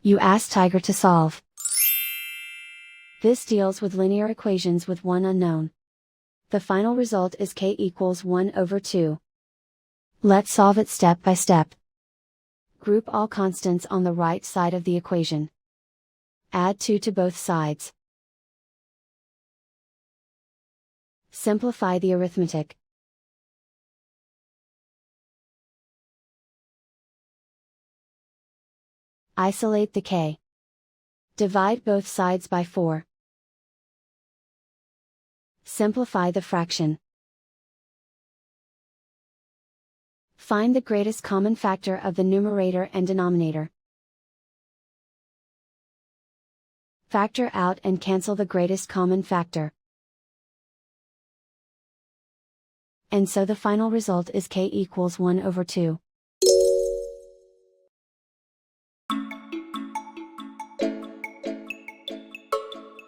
You ask Tiger to solve. This deals with linear equations with one unknown. The final result is k equals 1 over 2. Let's solve it step by step. Group all constants on the right side of the equation. Add 2 to both sides. Simplify the arithmetic. Isolate the k. Divide both sides by 4. Simplify the fraction. Find the greatest common factor of the numerator and denominator. Factor out and cancel the greatest common factor. And so the final result is k equals 1 over 2.